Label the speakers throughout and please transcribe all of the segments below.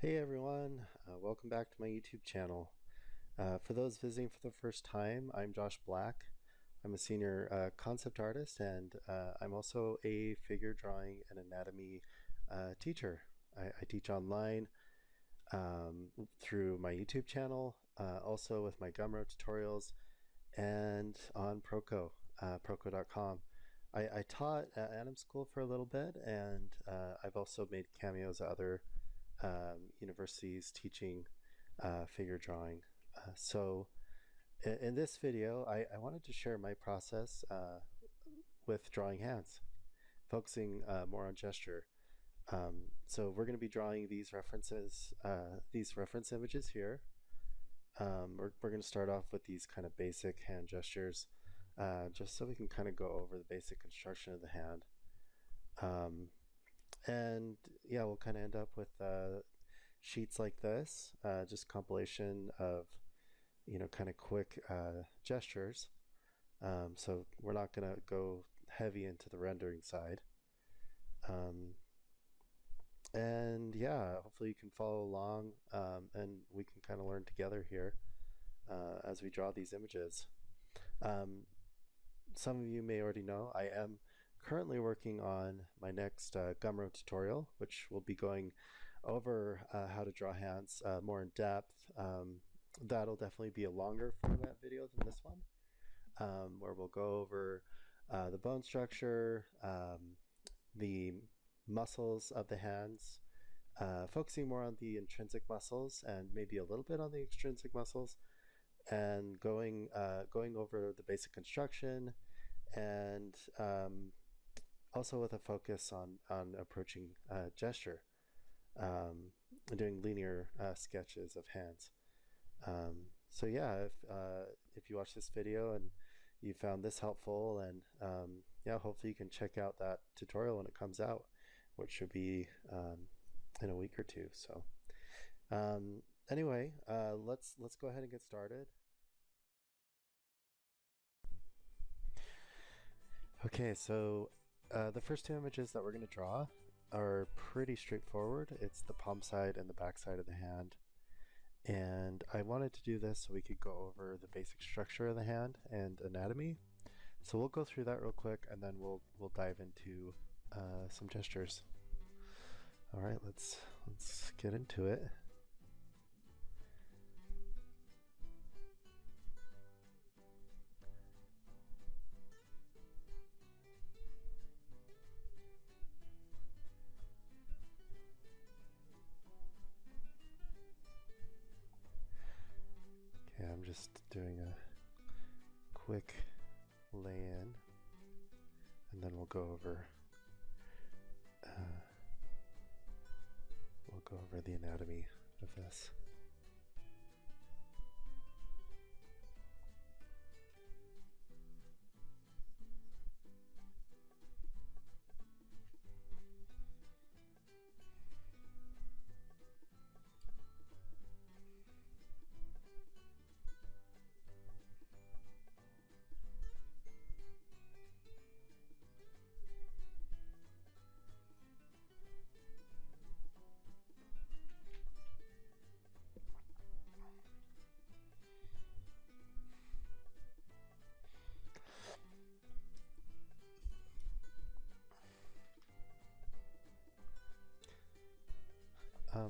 Speaker 1: Hey everyone, welcome back to my YouTube channel. For those visiting for the first time, I'm Josh Black. I'm a senior concept artist and I'm also a figure drawing and anatomy teacher. I teach online through my YouTube channel, also with my gumroad tutorials and on Proco, proco.com. I taught at Anatomical for a little bit and I've also made cameos at other universities teaching figure drawing. So in this video, I wanted to share my process with drawing hands, focusing more on gesture. So we're going to be drawing these reference images here. We're going to start off with these kind of basic hand gestures, just so we can kind of go over the basic construction of the hand. And yeah, we'll kind of end up with sheets like this, just compilation of, kind of quick gestures. So we're not going to go heavy into the rendering side. And yeah, hopefully you can follow along and we can kind of learn together here as we draw these images. Some of you may already know I am currently working on my next gumroad tutorial, which will be going over how to draw hands more in depth. That'll definitely be a longer format video than this one, where we'll go over the bone structure, the muscles of the hands, focusing more on the intrinsic muscles and maybe a little bit on the extrinsic muscles, and going over the basic construction, and also with a focus on approaching gesture, doing linear sketches of hands. So yeah, if you watch this video and you found this helpful, and yeah, hopefully you can check out that tutorial when it comes out, which should be in a week or two. So anyway, let's go ahead and get started. Okay, so the first two images that we're going to draw are pretty straightforward. It's the palm side and the back side of the hand. And I wanted to do this so we could go over the basic structure of the hand and anatomy. So we'll go through that real quick and then we'll dive into some gestures. All right, let's get into it. Okay, I'm just doing a quick lay-in, and then we'll go over the anatomy of this.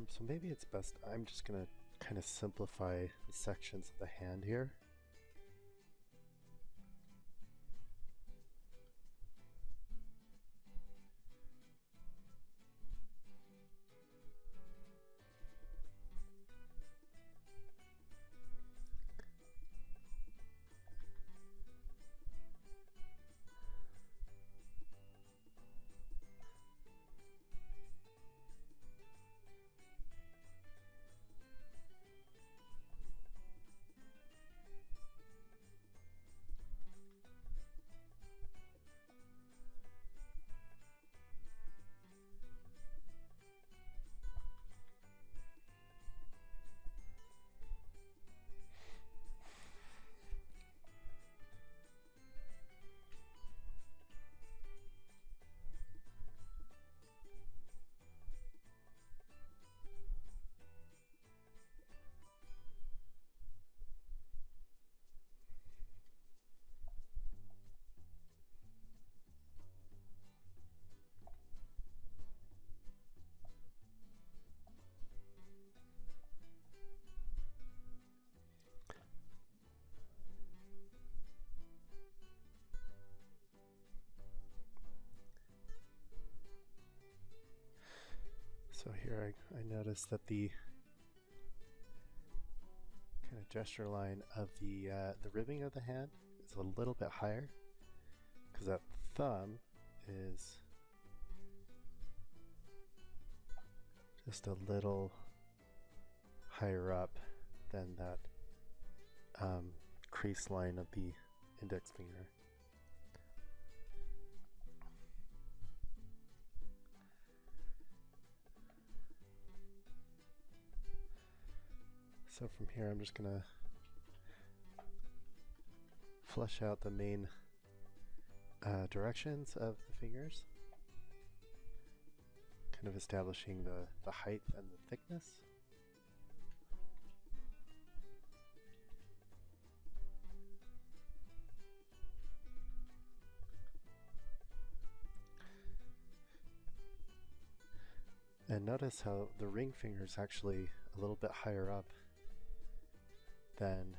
Speaker 1: So maybe it's best, I'm just going to kind of simplify the sections of the hand here. So here I noticed that the kind of gesture line of the ribbing of the hand is a little bit higher, because that thumb is just a little higher up than that crease line of the index finger. So from here I'm just gonna flesh out the main directions of the fingers, kind of establishing the height and the thickness. And notice how the ring finger is actually a little bit higher up than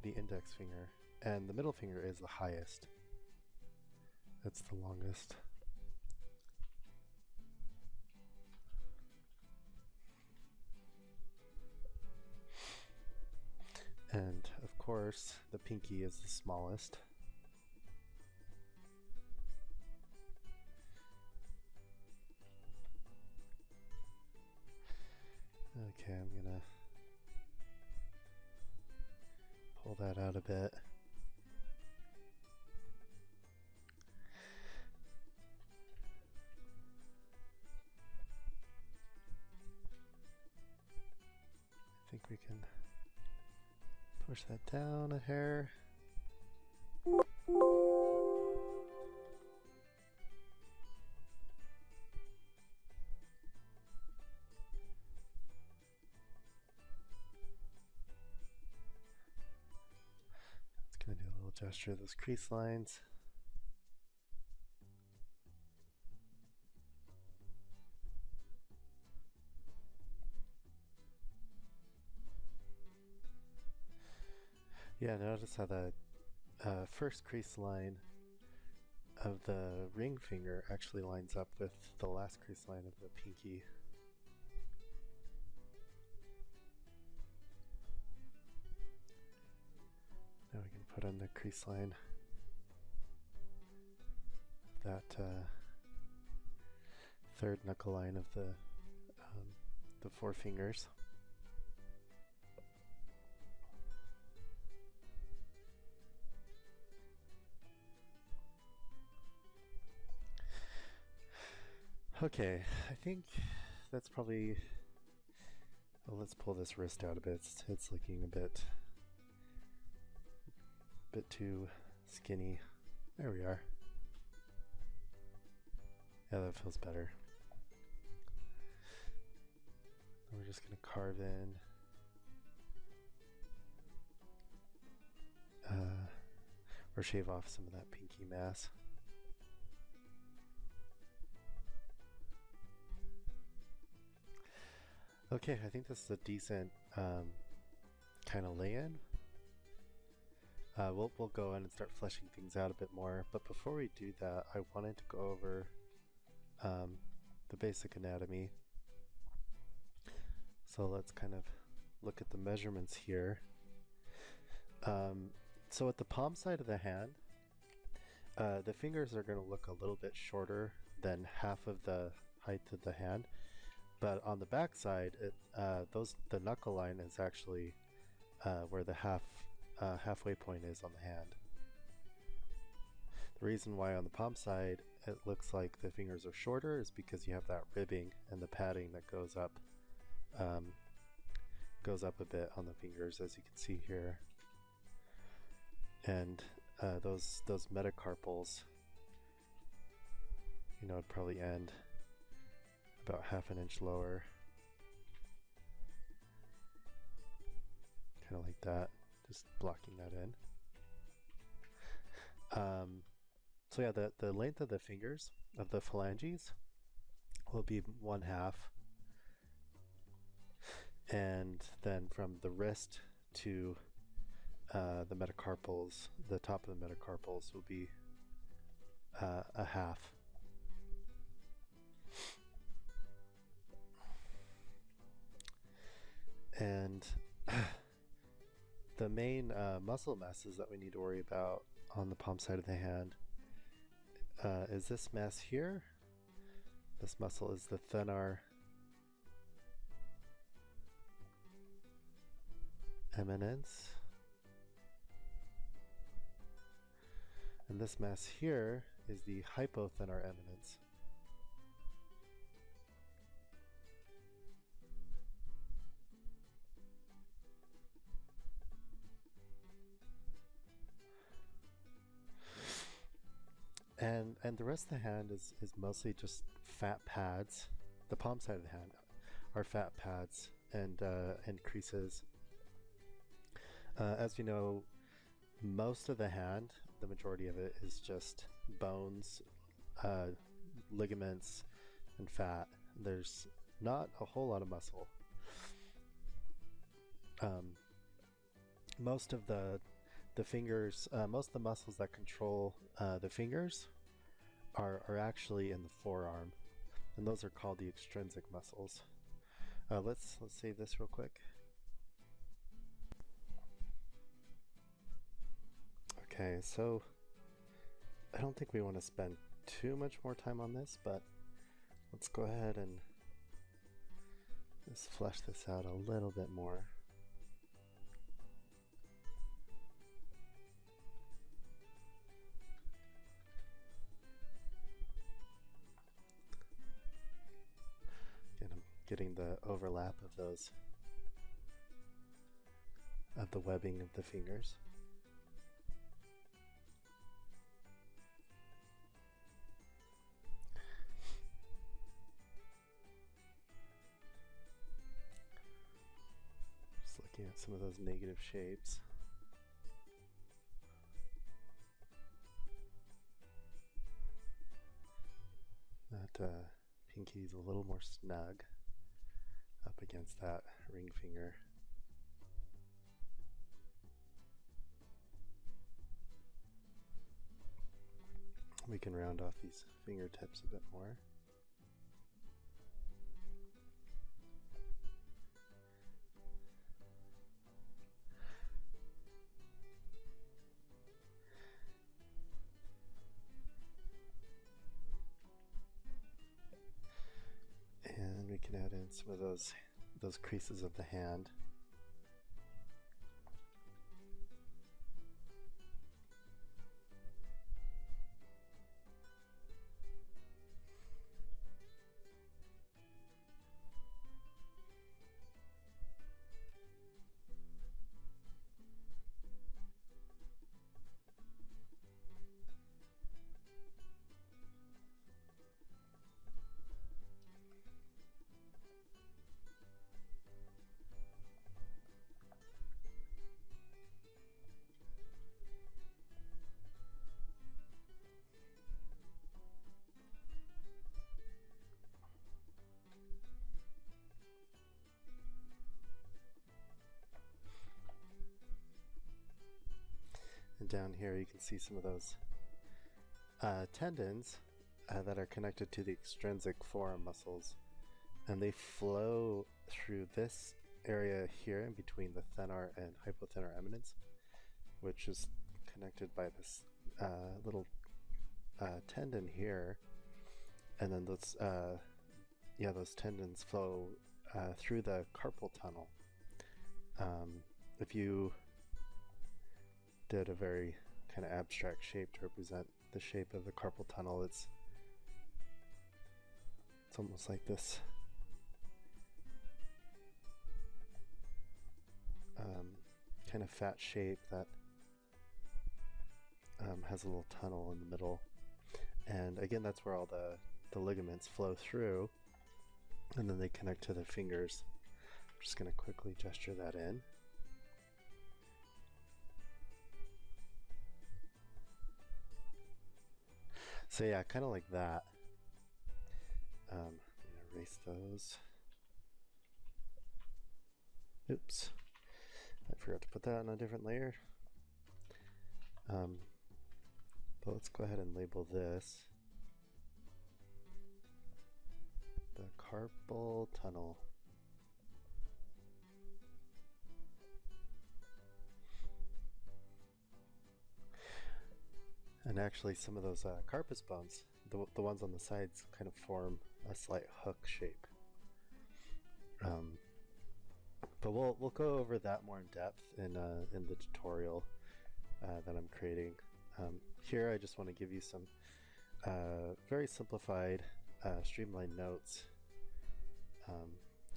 Speaker 1: the index finger, and the middle finger is the highest. That's the longest. And of course, the pinky is the smallest. Okay, I'm gonna pull that out a bit. I think we can push that down a hair. It's going to do a little gesture of those crease lines. Yeah, notice how the first crease line of the ring finger actually lines up with the last crease line of the pinky. Now we can put on the crease line of that third knuckle line of the four fingers. Okay, I think that's probably. Well, let's pull this wrist out a bit. It's looking a bit too skinny. There we are. Yeah, that feels better. We're just going to carve in or shave off some of that pinky mass. Okay, I think this is a decent kind of lay-in. We'll go in and start fleshing things out a bit more, but before we do that, I wanted to go over the basic anatomy. So let's kind of look at the measurements here. So at the palm side of the hand, the fingers are going to look a little bit shorter than half of the height of the hand. But on the back side, the knuckle line is actually where the halfway point is on the hand. The reason why on the palm side it looks like the fingers are shorter is because you have that ribbing and the padding that goes up a bit on the fingers, as you can see here. And those metacarpals, would probably end about half an inch lower, kind of like that, just blocking that in. So yeah, the length of the fingers of the phalanges will be 1/2, and then from the wrist to the metacarpals, the top of the metacarpals will be 1/2. And the main muscle masses that we need to worry about on the palm side of the hand is this mass here. This muscle is the thenar eminence. And this mass here is the hypothenar eminence. And the rest of the hand is mostly just fat pads. The palm side of the hand are fat pads and creases. As you know, most of the hand, the majority of it, is just bones, ligaments, and fat. There's not a whole lot of muscle. Most of the fingers, most of the muscles that control the fingers are actually in the forearm, and those are called the extrinsic muscles. Let's save this real quick. Okay, so I don't think we want to spend too much more time on this, but let's go ahead and just flesh this out a little bit more. Getting the overlap of those, of the webbing of the fingers. Just looking at some of those negative shapes. That pinky's a little more snug up against that ring finger. We can round off these fingertips a bit more. And we can add in some of those creases of the hand. And down here you can see some of those tendons that are connected to the extrinsic forearm muscles, and they flow through this area here in between the thenar and hypothenar eminence, which is connected by this little tendon here, and then those tendons flow through the carpal tunnel. If you did a very kind of abstract shape to represent the shape of the carpal tunnel, it's almost like this kind of fat shape that has a little tunnel in the middle, and again that's where all the ligaments flow through, and then they connect to the fingers. I'm just going to quickly gesture that in. So yeah, kind of like that. I'm going to erase those. Oops, I forgot to put that on a different layer. But let's go ahead and label this the carpal tunnel. And actually some of those carpus bones, the ones on the sides, kind of form a slight hook shape. But we'll go over that more in depth in the tutorial that I'm creating. Here I just want to give you some very simplified, streamlined notes,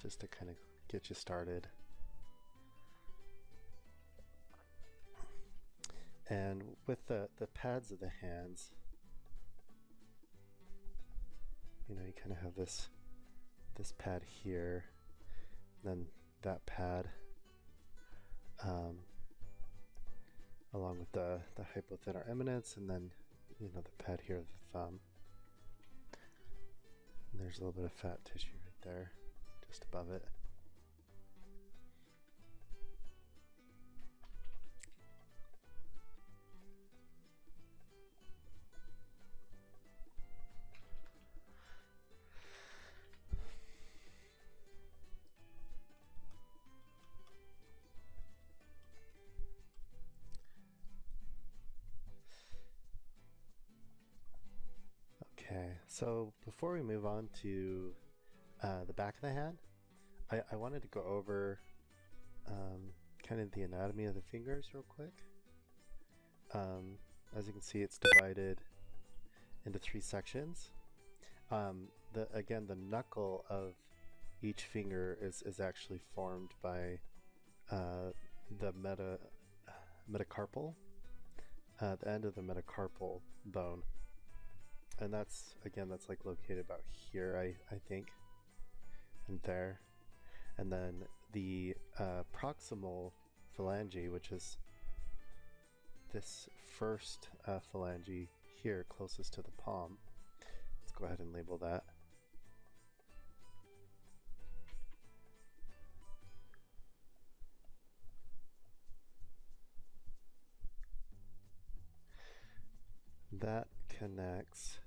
Speaker 1: just to kind of get you started. And with the pads of the hands, you know, you kind of have this pad here, then that pad, along with the hypothenar eminence, and then, you know, the pad here of the thumb. And there's a little bit of fat tissue right there, just above it. Okay, so before we move on to the back of the hand, I wanted to go over kind of the anatomy of the fingers real quick. As you can see, it's divided into 3 sections. Again, the knuckle of each finger is actually formed by the metacarpal, the end of the metacarpal bone. And that's like located about here, I think, and there. And then the proximal phalange, which is this first phalange here closest to the palm. Let's go ahead and label that. That connects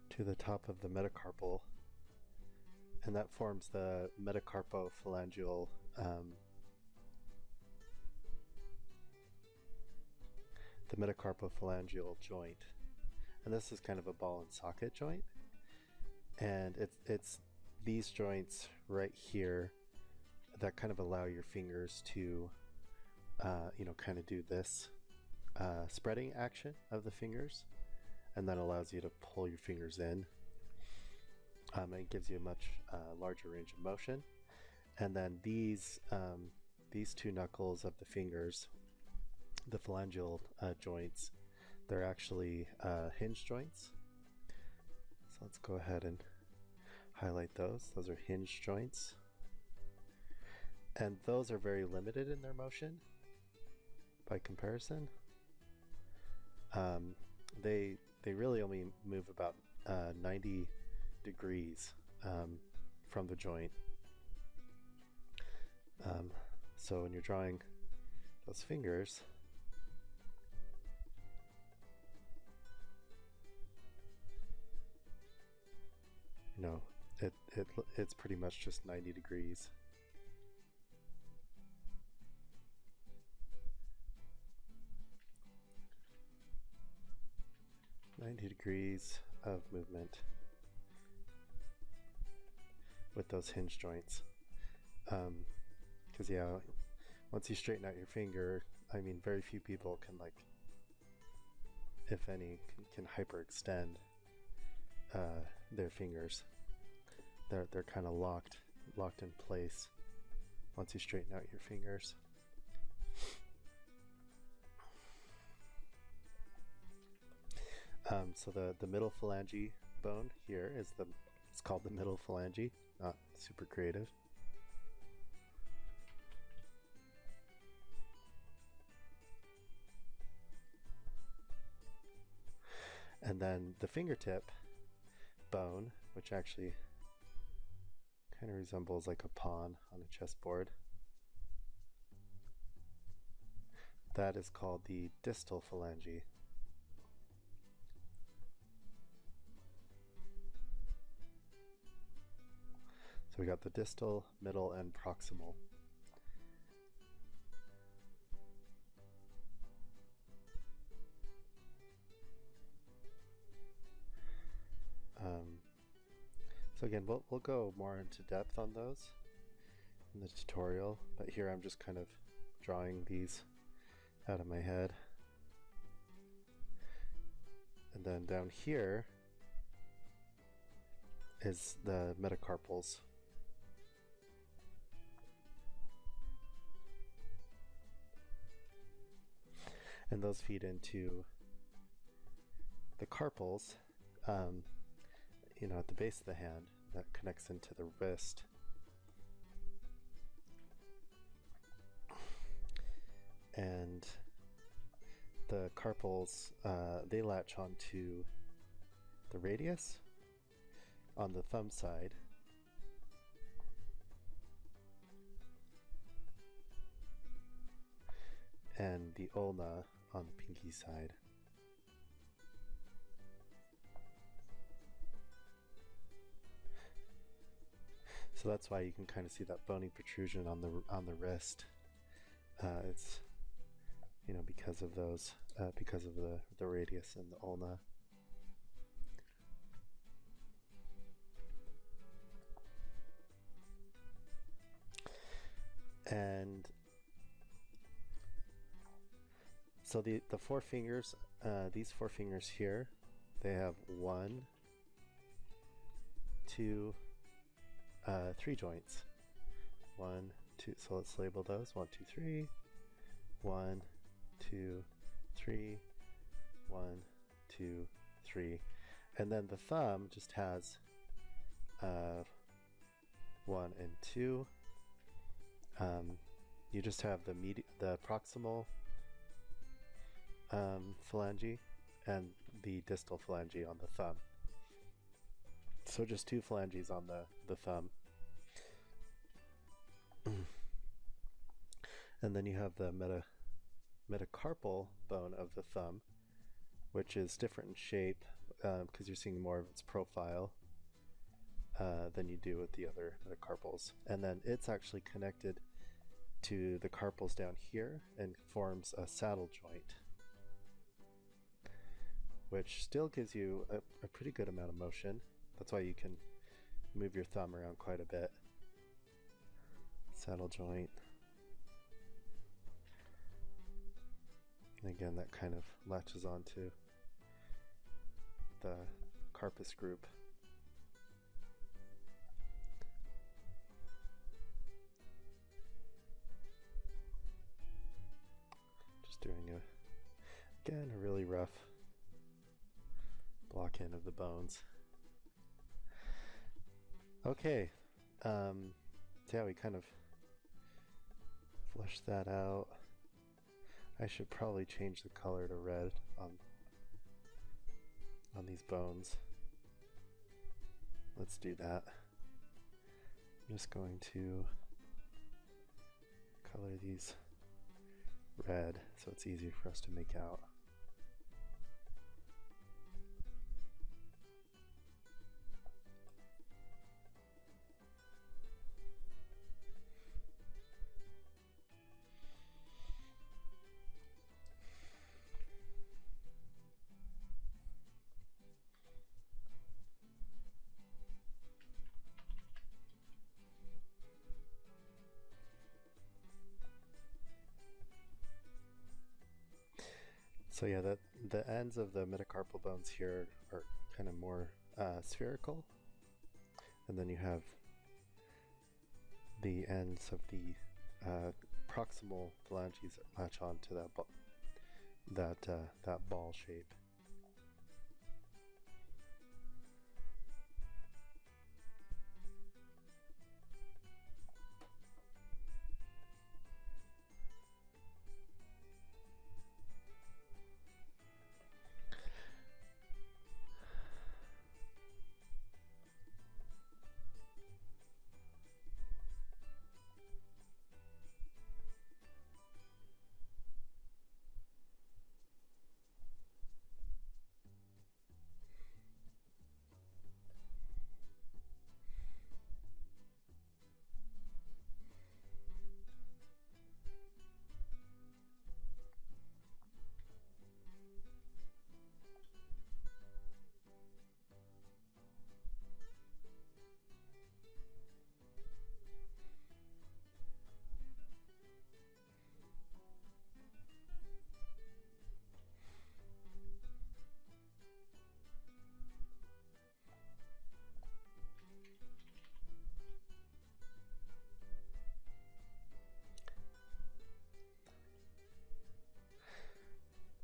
Speaker 1: to the top of the metacarpal, and that forms the metacarpophalangeal joint. And this is kind of a ball and socket joint, and it's these joints right here that kind of allow your fingers to you know, kind of do this spreading action of the fingers, and that allows you to pull your fingers in. It gives you a much larger range of motion. And then these 2 knuckles of the fingers, the phalangeal joints, they're actually hinge joints. So let's go ahead and highlight those. Those are hinge joints. And those are very limited in their motion by comparison. They really only move about 90 degrees from the joint. So when you're drawing those fingers, you know, it's pretty much just 90 degrees. Of movement with those hinge joints. Because yeah, once you straighten out your finger, I mean, very few people can, like, if any, can hyperextend their fingers. They're kind of locked in place once you straighten out your fingers. So the middle phalange bone here is it's called the middle phalange, not super creative. And then the fingertip bone, which actually kind of resembles like a pawn on a chessboard, that is called the distal phalange. So we got the distal, middle, and proximal. So again, we'll go more into depth on those in the tutorial, but here I'm just kind of drawing these out of my head. And then down here is the metacarpals. And those feed into the carpals, you know, at the base of the hand that connects into the wrist. And the carpals, they latch onto the radius on the thumb side, and the ulna on the pinky side. So that's why you can kind of see that bony protrusion on the wrist. It's, you know, because of those, because of the radius and the ulna. And so the four fingers, these four fingers here, they have 1, 2, 3 joints. 1, 2. So let's label those. 1, 2, 3. 1, 2, 3. 1, 2, 3. And then the thumb just has 1 and 2. You just have the proximal phalange and the distal phalange on the thumb. So just 2 phalanges on the thumb. And then you have the metacarpal bone of the thumb, which is different in shape because you're seeing more of its profile than you do with the other metacarpals. And then it's actually connected to the carpals down here and forms a saddle joint, which still gives you a pretty good amount of motion. That's why you can move your thumb around quite a bit. Saddle joint. And again, that kind of latches onto the carpus group. Just doing again, a really rough block in of the bones. Okay, so yeah, we kind of fleshed that out. I should probably change the color to red on these bones. Let's do that. I'm just going to color these red so it's easier for us to make out. So yeah, the ends of the metacarpal bones here are kind of more spherical, and then you have the ends of the proximal phalanges that latch onto that ball shape.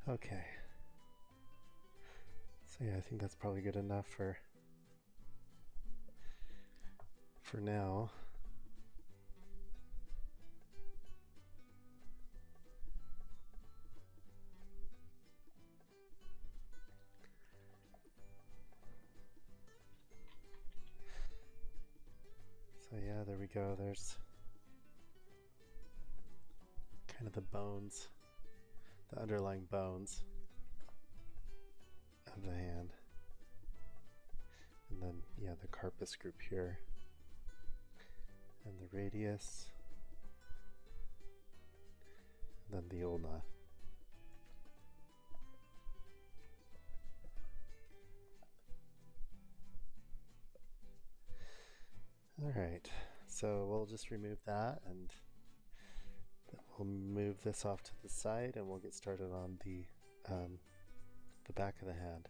Speaker 1: Okay. So yeah, I think that's probably good enough for now. So yeah, there we go. There's kind of the bones, the underlying bones of the hand. And then, yeah, the carpus group here. And the radius. And then the ulna. Alright, so we'll just remove that and we'll move this off to the side and we'll get started on the back of the hand.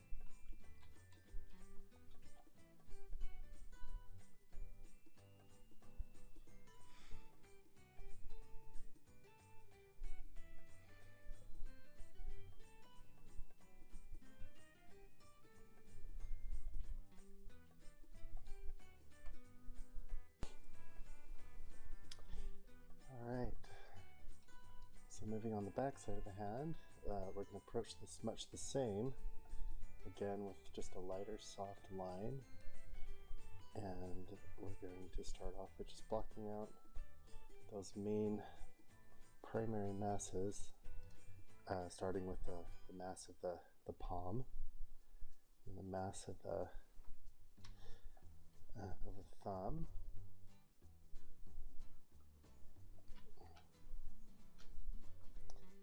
Speaker 1: Alright, so moving on the back side of the hand, we're going to approach this much the same, again with just a lighter soft line, and we're going to start off with just blocking out those main primary masses, starting with the mass of the palm, and the mass of the thumb,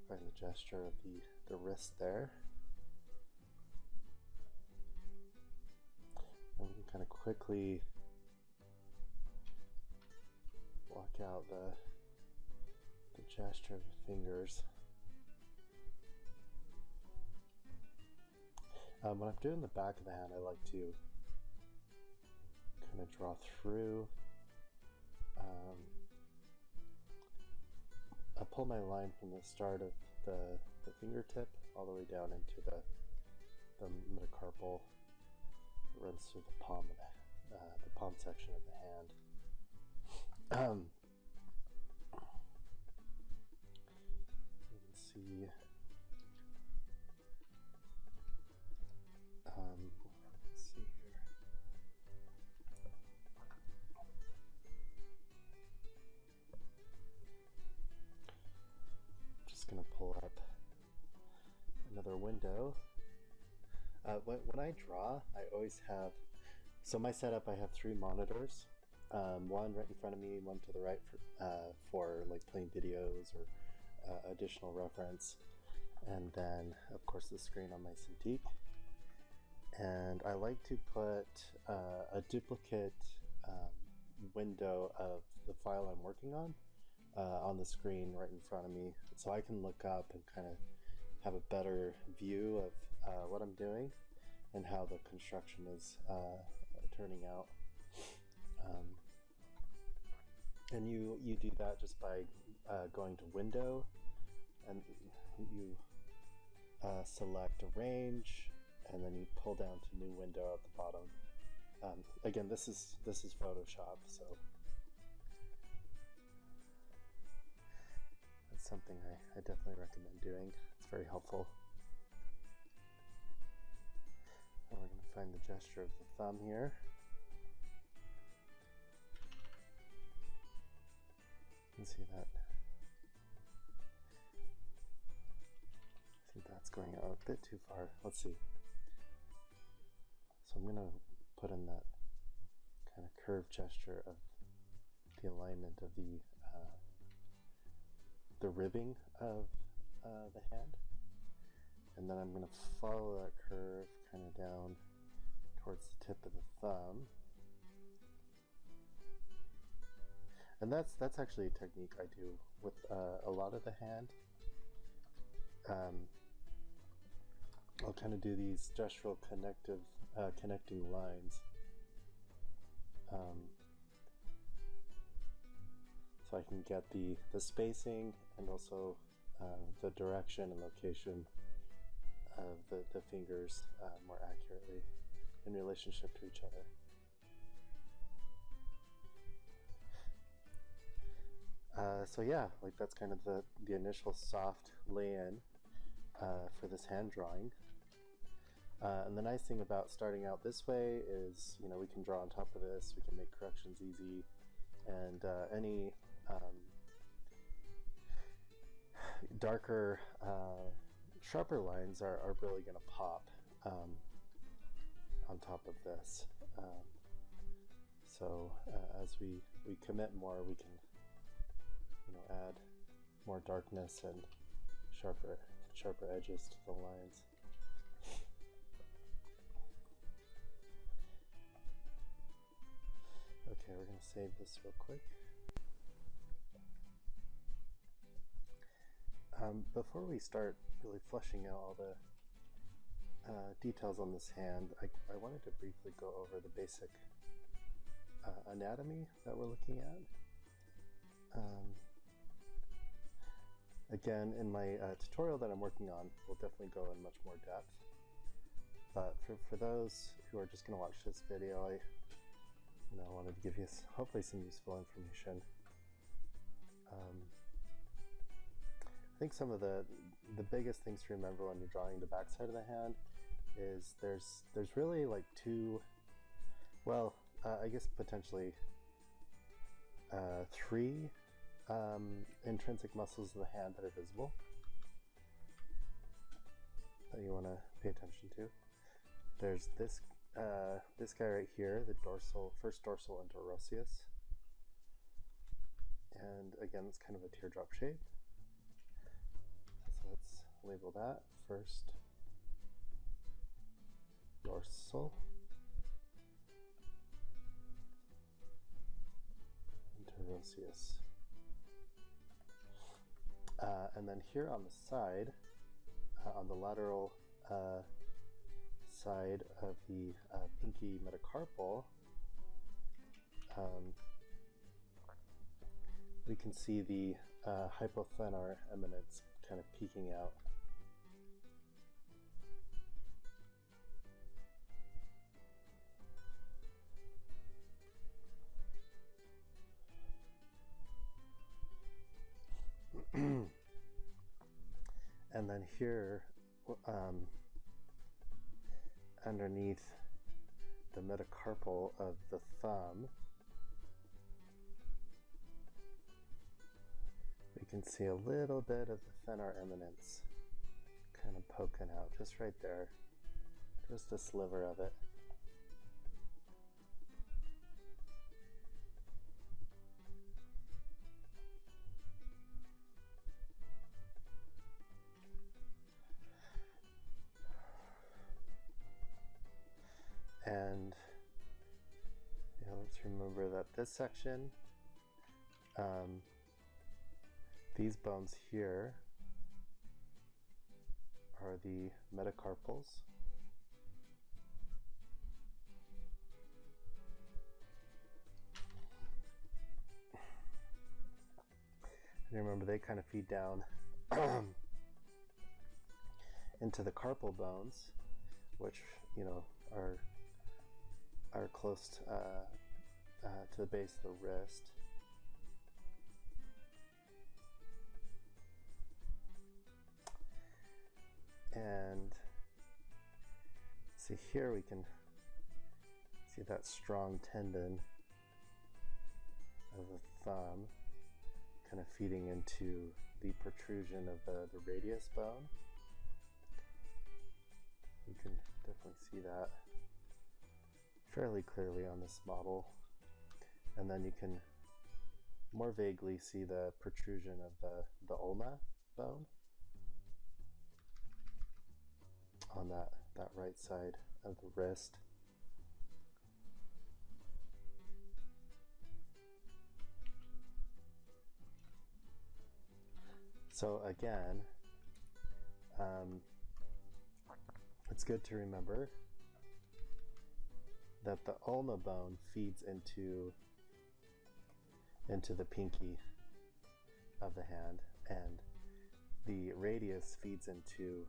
Speaker 1: find the gesture of the wrist there. And we can kind of quickly block out the gesture of the fingers. When I'm doing the back of the hand, I like to kind of draw through. I pull my line from the start of the fingertip all the way down into the metacarpal. It runs through the palm of the palm section of the hand. You can see. Let's see here. Just gonna pull up another window. When I draw, I always have, so my setup, I have 3 monitors, one right in front of me, one to the right for like playing videos or additional reference, and then of course the screen on my Cintiq. And I like to put a duplicate window of the file I'm working on the screen right in front of me, so I can look up and kind of have a better view of what I'm doing and how the construction is turning out. And you do that just by going to Window, and you select Arrange, and then you pull down to New Window at the bottom. Again, this is Photoshop, so that's something I definitely recommend doing. It's very helpful. And we're going to find the gesture of the thumb here. You can see that. I think that's going out a bit too far. Let's see. So I'm going to put in that kind of curved gesture of the alignment of the ribbing of the hand, and then I'm going to follow that curve kind of down towards the tip of the thumb. And that's actually a technique I do with a lot of the hand. I'll kind of do these gestural connecting lines. So I can get the spacing and also the direction and location of the fingers more accurately in relationship to each other. So yeah, like that's kind of the initial soft lay-in for this hand drawing. And the nice thing about starting out this way is, you know, we can draw on top of this, we can make corrections easy, and any darker, sharper lines are really going to pop on top of this. So as we commit more, we can, you know, add more darkness and sharper edges to the lines. Okay, we're going to save this real quick. Before we start really fleshing out all the details on this hand, I wanted to briefly go over the basic anatomy that we're looking at. Again, in my tutorial that I'm working on, we'll definitely go in much more depth. But for those who are just going to watch this video, I wanted to give you hopefully some useful information. I think some of the biggest things to remember when you're drawing the backside of the hand is there's really like two, well, I guess potentially three intrinsic muscles of the hand that are visible that you want to pay attention to. There's this guy right here, the first dorsal interosseous, and again it's kind of a teardrop shape. So let's label that first dorsal interosseous. And then here on the side, on the lateral side of the pinky metacarpal, we can see the hypothenar eminence kind of peeking out. And then here, underneath the metacarpal of the thumb, we can see a little bit of the thenar eminence kind of poking out, just right there, just a sliver of it. And let's remember that this section, these bones here are the metacarpals. And remember, they kind of feed down into the carpal bones, which, are close to the base of the wrist. And see here we can see that strong tendon of the thumb kind of feeding into the protrusion of the radius bone. You can definitely see that fairly clearly on this model. And then you can more vaguely see the protrusion of the ulna bone on that right side of the wrist. So again, it's good to remember that the ulna bone feeds into the pinky of the hand, and the radius feeds into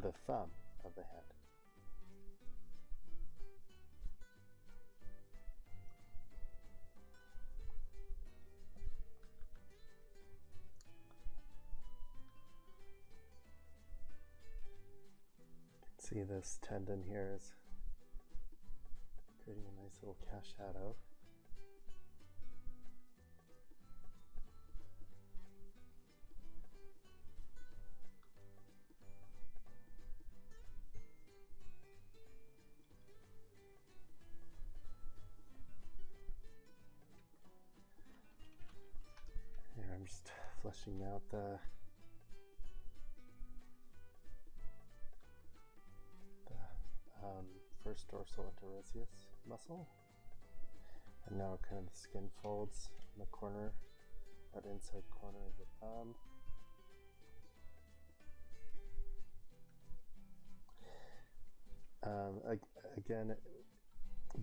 Speaker 1: the thumb of the hand. See, this tendon here is creating a nice little cast shadow. Here I'm just fleshing out the first dorsal interosseous muscle, and now kind of the skin folds in the corner, that inside corner of the thumb. Again,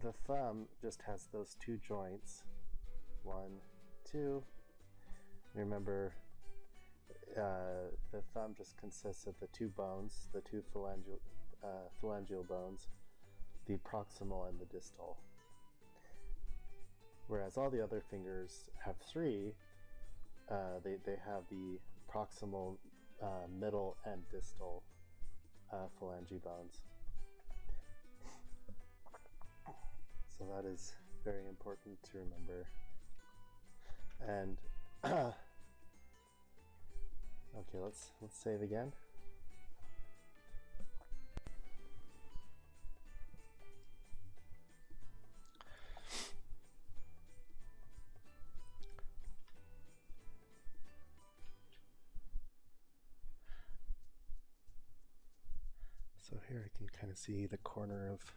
Speaker 1: the thumb just has those two joints, 1, 2. Remember, the thumb just consists of the two bones, the two phalangeal bones, the proximal and the distal. Whereas all the other fingers have 3, they have the proximal, middle, and distal phalange bones. So that is very important to remember. And okay, let's save again. So here I can kind of see the corner of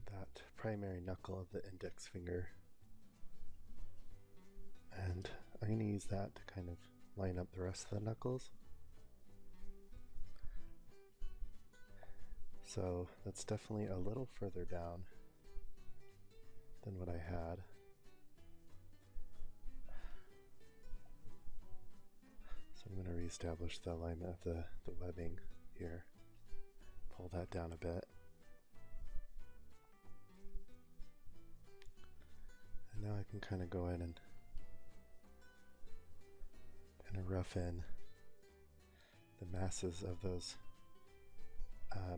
Speaker 1: that primary knuckle of the index finger. And I'm going to use that to kind of line up the rest of the knuckles. So that's definitely a little further down than what I had. So I'm going to reestablish the alignment of the webbing here. Pull that down a bit. And now I can kind of go in and kind of rough in the masses of those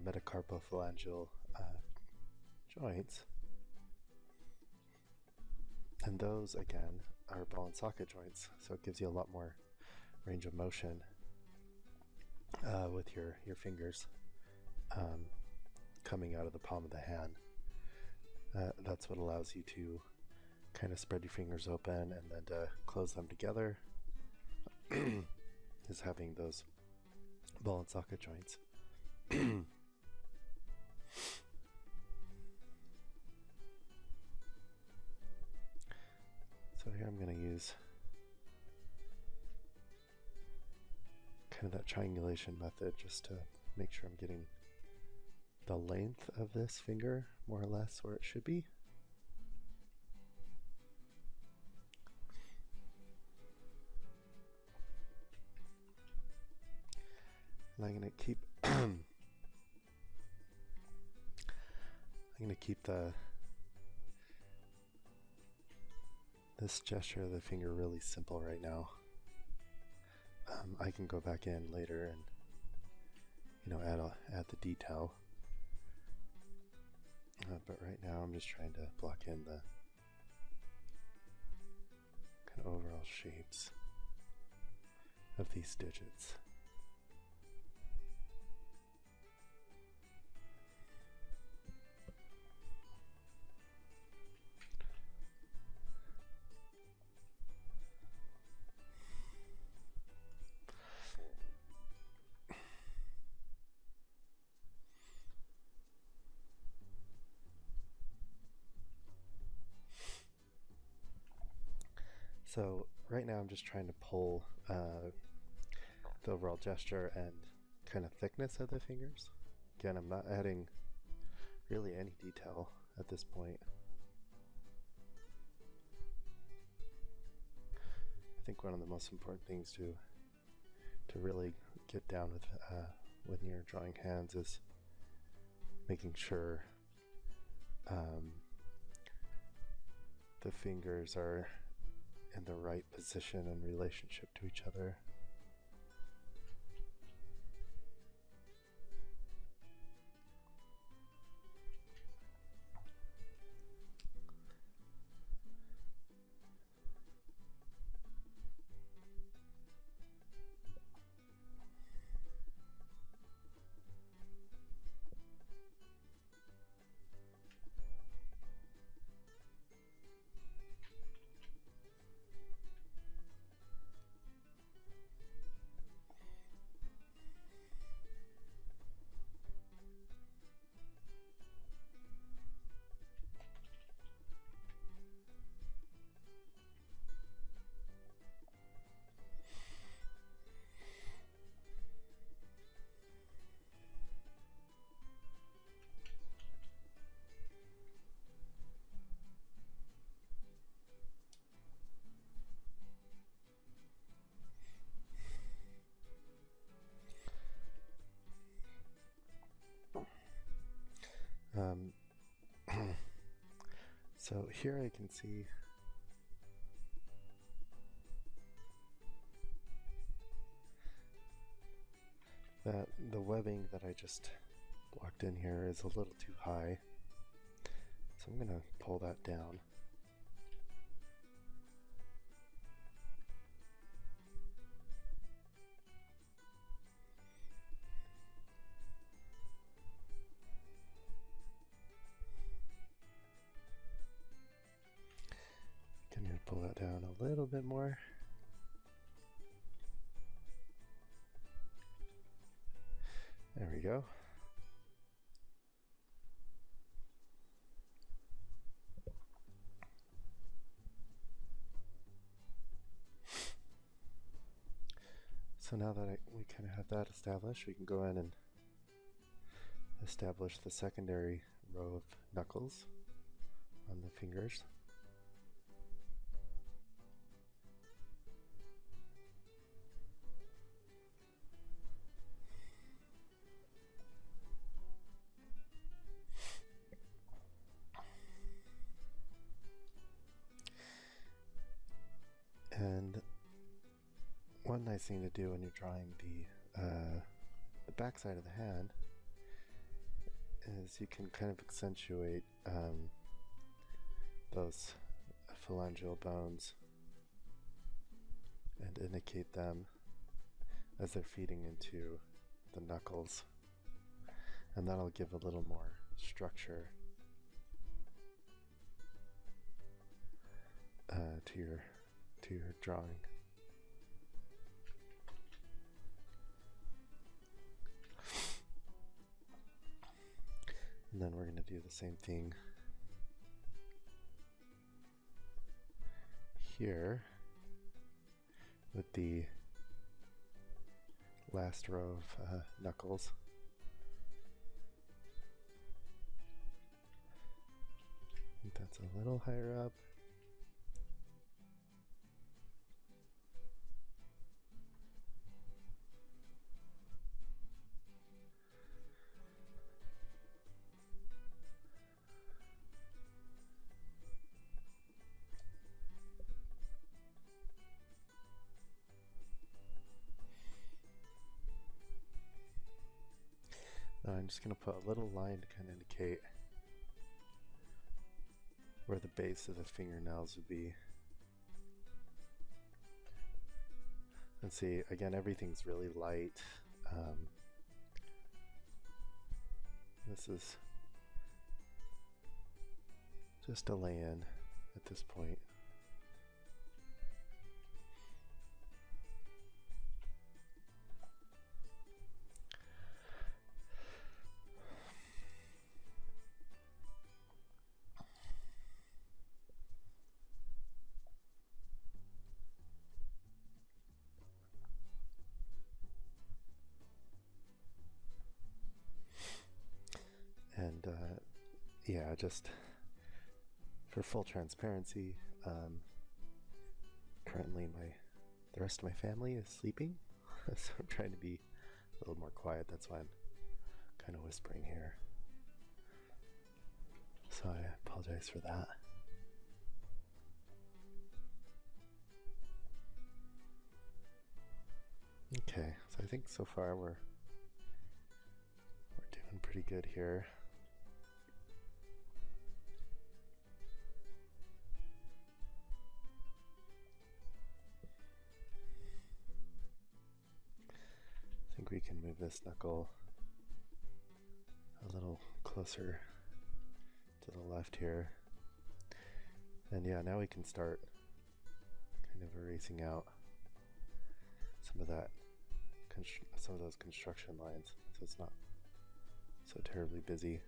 Speaker 1: metacarpophalangeal joints. And those, again, are ball and socket joints, so it gives you a lot more range of motion with your fingers coming out of the palm of the hand. That's what allows you to kind of spread your fingers open and then to close them together is having those ball and socket joints. So here I'm going to use kind of that triangulation method just to make sure I'm getting the length of this finger more or less where it should be. And I'm going to keep I'm going to keep this gesture of the finger really simple right now. I can go back in later and add the detail. But right now I'm just trying to block in the kind of overall shapes of these digits. So right now I'm just trying to pull the overall gesture and kind of thickness of the fingers. Again, I'm not adding really any detail at this point. I think one of the most important things to really get down with when you're drawing hands is making sure the fingers are in the right position in relationship to each other. So here I can see that the webbing that I just blocked in here is a little too high. So I'm going to pull that down. Can you pull that down a little bit more? There we go. So now that we kind of have that established, we can go in and establish the secondary row of knuckles on the fingers. And one nice thing to do when you're drawing the back side of the hand is you can kind of accentuate those phalangeal bones and indicate them as they're feeding into the knuckles, and that'll give a little more structure to your drawing. And then we're going to do the same thing here with the last row of knuckles. I think that's a little higher up. Now I'm just going to put a little line to kind of indicate where the base of the fingernails would be. And see, again, everything's really light. This is just a lay-in at this point. And yeah, just for full transparency, currently the rest of my family is sleeping, so I'm trying to be a little more quiet. That's why I'm kind of whispering here. So I apologize for that. Okay, so I think so far we're doing pretty good here. I think we can move this knuckle a little closer to the left here. And yeah, now we can start kind of erasing out some of that, some of those construction lines, so it's not so terribly busy.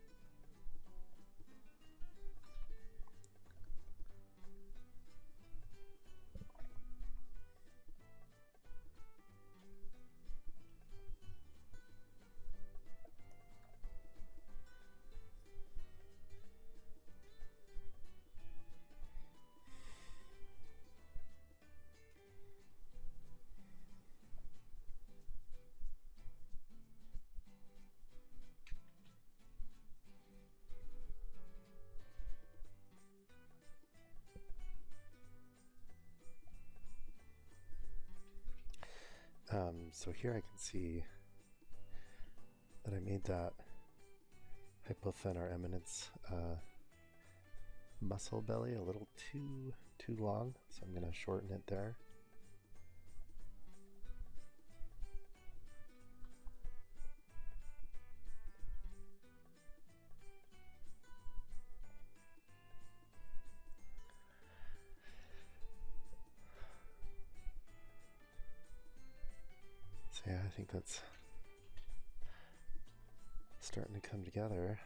Speaker 1: So here I can see that I made that hypothenar eminence muscle belly a little too long, so I'm going to shorten it there. So yeah, I think that's starting to come together.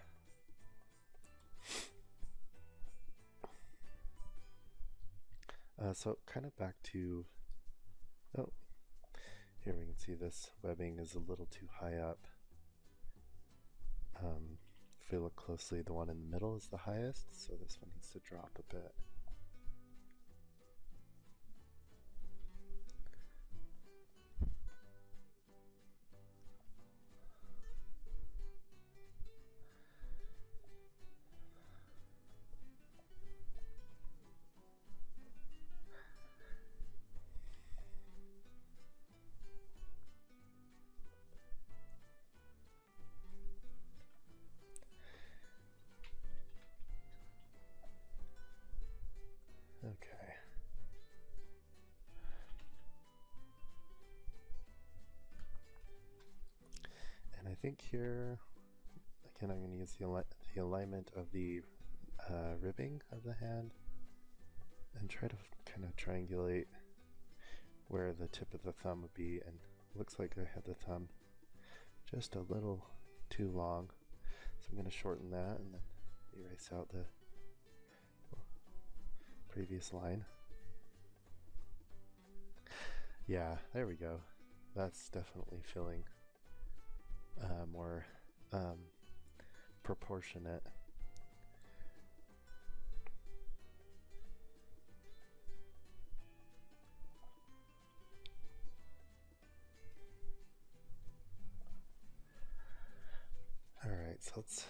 Speaker 1: So kind of back to, oh, here we can see this webbing is a little too high up. If we look closely, the one in the middle is the highest, so this one needs to drop a bit. Okay. And I think here, again, I'm going to use the alignment of the ribbing of the hand and try to kind of triangulate where the tip of the thumb would be, and looks like I had the thumb just a little too long, so I'm going to shorten that and then erase out the previous line. Yeah, there we go. That's definitely feeling more proportionate. All right, so let's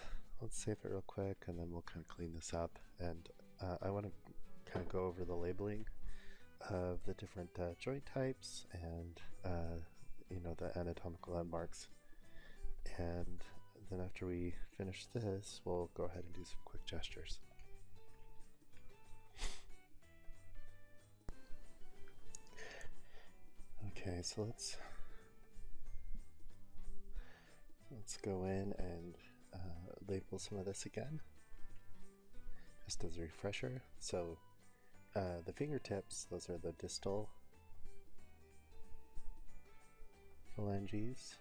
Speaker 1: save it real quick, and then we'll kind of clean this up. And I want to kind of go over the labeling of the different joint types and you know, the anatomical landmarks. And then after we finish this, we'll go ahead and do some quick gestures. Okay, so let's go in and label some of this again, just as a refresher. So the fingertips, those are the distal phalanges.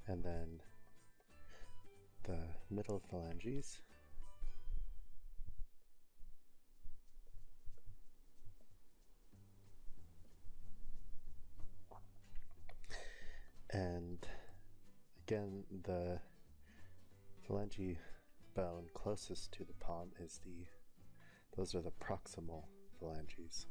Speaker 1: And then the middle phalanges. And again, the phalange bone closest to the palm is those are the proximal phalanges.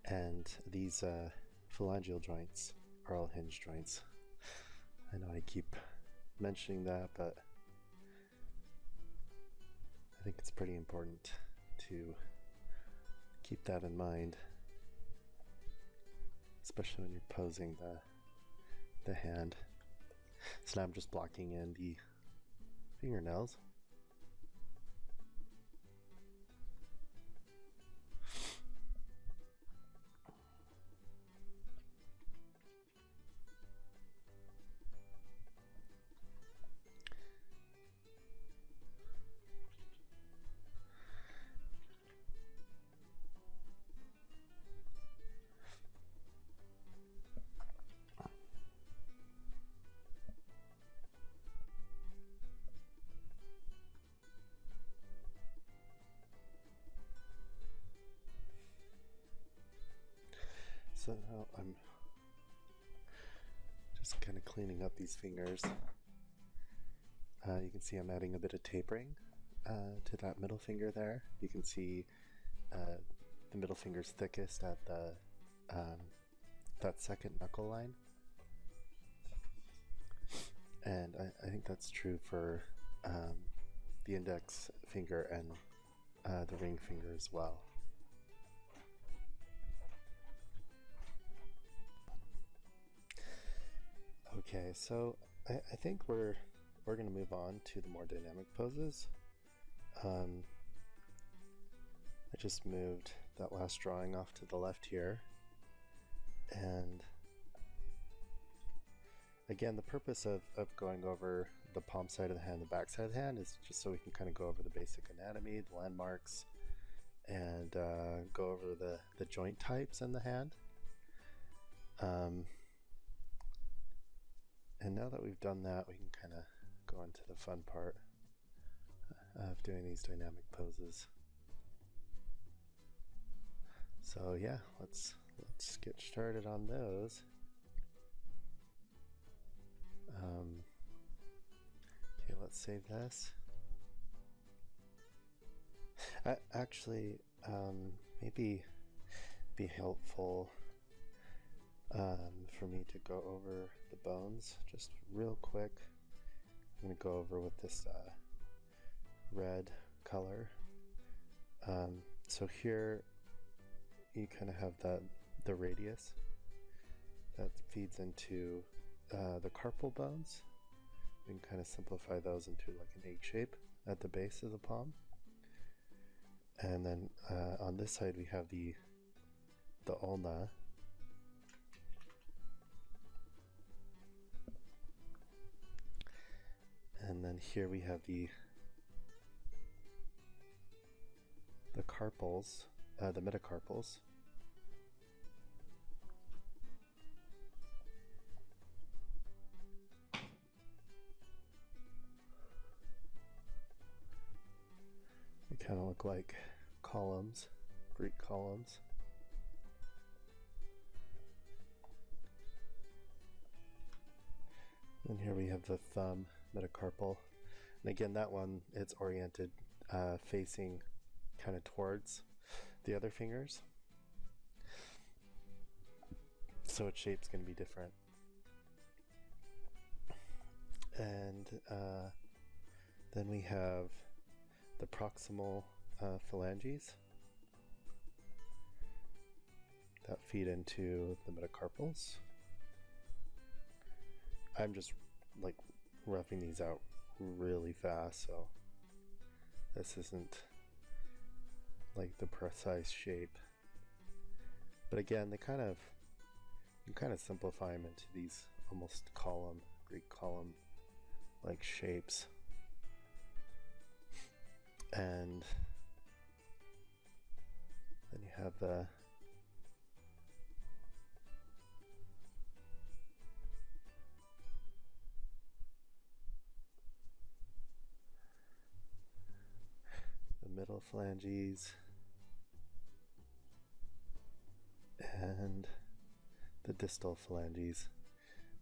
Speaker 1: And these phalangeal joints are all hinge joints. I know I keep mentioning that, but I think it's pretty important to keep that in mind, especially when you're posing the hand. So now I'm just blocking in the fingernails. So now I'm just kind of cleaning up these fingers. You can see I'm adding a bit of tapering to that middle finger there. You can see the middle finger's thickest at the that second knuckle line. And I think that's true for the index finger and the ring finger as well. Okay, so I think we're going to move on to the more dynamic poses. I just moved that last drawing off to the left here, and again, the purpose of going over the palm side of the hand, the back side of the hand, is just so we can kind of go over the basic anatomy, the landmarks, and go over the joint types in the hand. And now that we've done that, we can kind of go into the fun part of doing these dynamic poses. So yeah, let's get started on those. Okay, let's save this. Actually, maybe be helpful for me to go over the bones just real quick. I'm going to go over with this red color. So here you kind of have the radius that feeds into the carpal bones. We can kind of simplify those into like an H shape at the base of the palm. And then on this side we have the ulna. And then here we have the carpals, the metacarpals. They kind of look like columns, Greek columns. And here we have the thumb metacarpal. And again, that one, it's oriented facing kind of towards the other fingers. So its shape's going to be different. And then we have the proximal phalanges that feed into the metacarpals. I'm just like roughing these out really fast, so this isn't like the precise shape. But again, you kind of simplify them into these almost column, Greek column like shapes. And then you have the middle phalanges and the distal phalanges,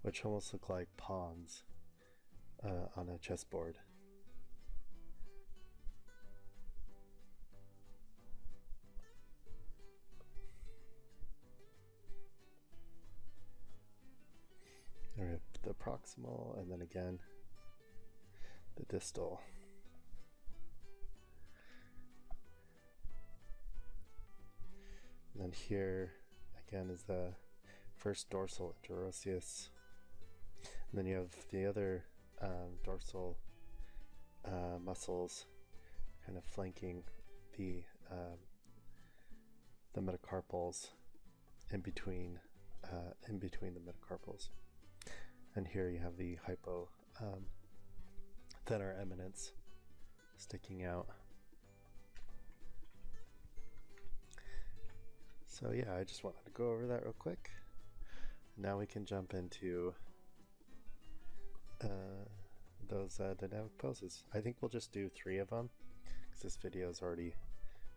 Speaker 1: which almost look like pawns on a chessboard. Then we have the proximal, and then again the distal. And then here again is the first dorsal interosseous. And then you have the other dorsal muscles kind of flanking the metacarpals in between the metacarpals. And here you have the hypo thenar eminence sticking out. So yeah, I just wanted to go over that real quick. Now we can jump into those dynamic poses. I think we'll just do 3 of them because this video is already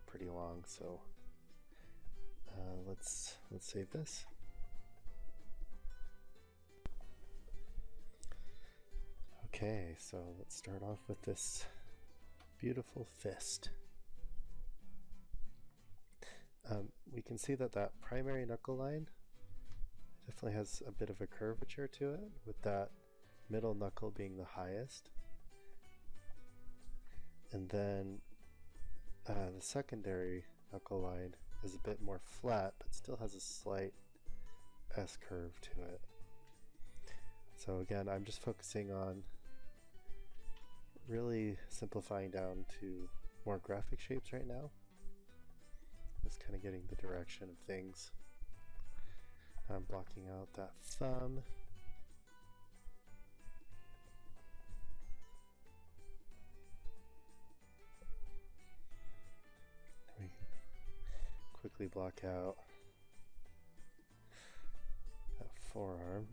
Speaker 1: pretty long. So let's save this. Okay, so let's start off with this beautiful fist. We can see that primary knuckle line definitely has a bit of a curvature to it, with that middle knuckle being the highest. And then the secondary knuckle line is a bit more flat, but still has a slight S-curve to it. So again, I'm just focusing on really simplifying down to more graphic shapes right now. Just kind of getting the direction of things. I'm blocking out that thumb. We can quickly block out that forearm.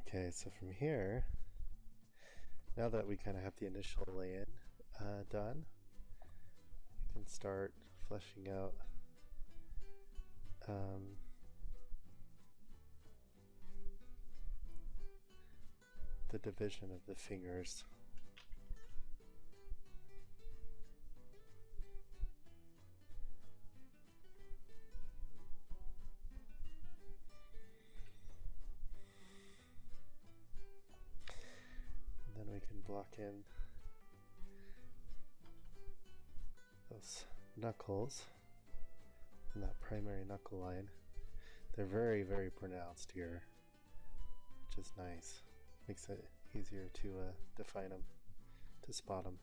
Speaker 1: Okay, so from here, now that we kind of have the initial lay-in done, we can start fleshing out the division of the fingers. And then we can block in those knuckles and that primary knuckle line. They're very, very pronounced here, which is nice. Makes it easier to define them, to spot them.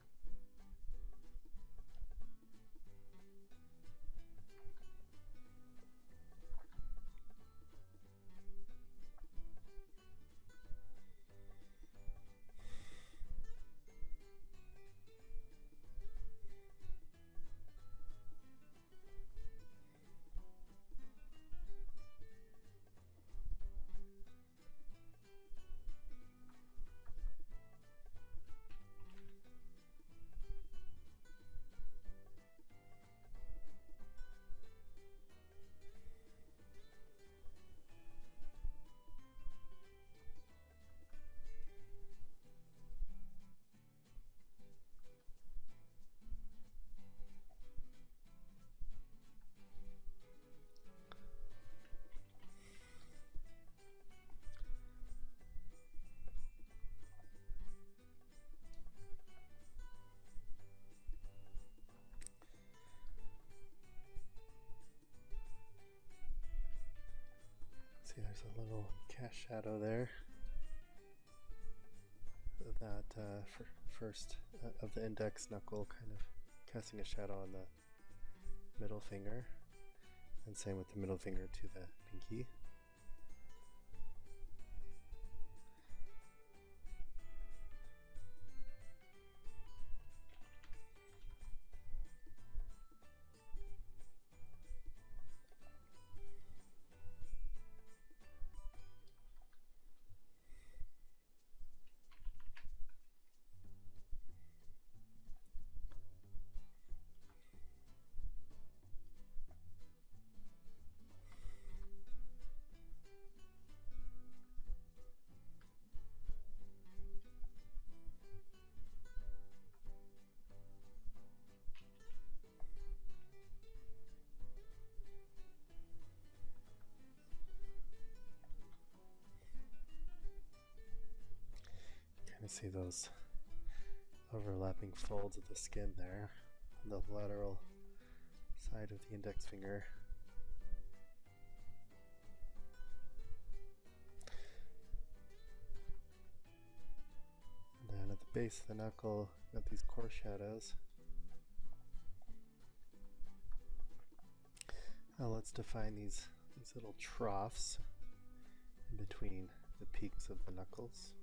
Speaker 1: See, there's a little cast shadow there. That first of the index knuckle kind of casting a shadow on the middle finger, and same with the middle finger to the pinky. see those overlapping folds of the skin there on the lateral side of the index finger. And then at the base of the knuckle, got these coarse shadows. Now let's define these little troughs in between the peaks of the knuckles.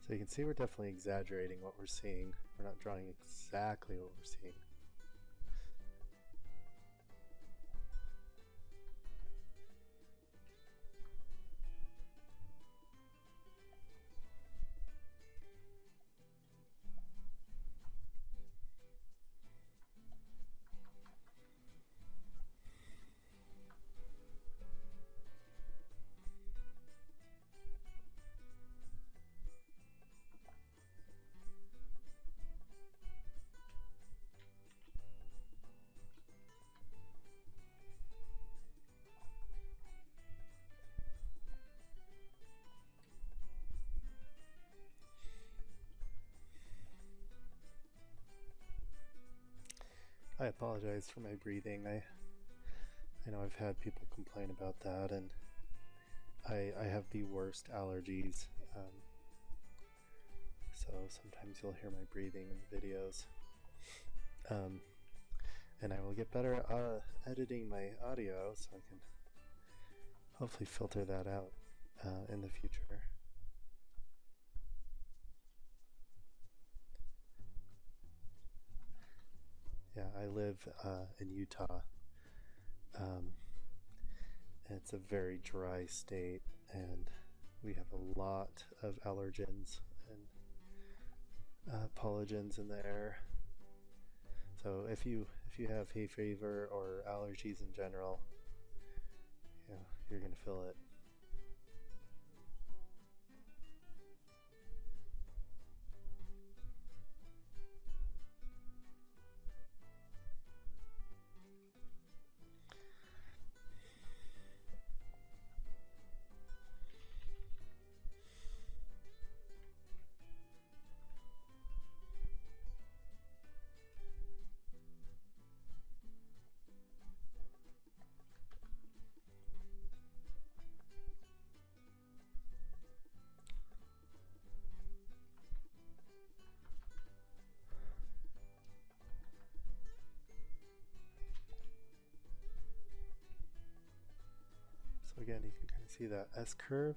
Speaker 1: So you can see we're definitely exaggerating what we're seeing. We're not drawing exactly what we're seeing. I apologize for my breathing. I know I've had people complain about that, and I have the worst allergies, so sometimes you'll hear my breathing in the videos. And I will get better at editing my audio so I can hopefully filter that out in the future. Yeah, I live in Utah. And it's a very dry state, and we have a lot of allergens and pollugens in the air. So if you have hay fever or allergies in general, you know, you're gonna feel it. So again, you can kind of see that S curve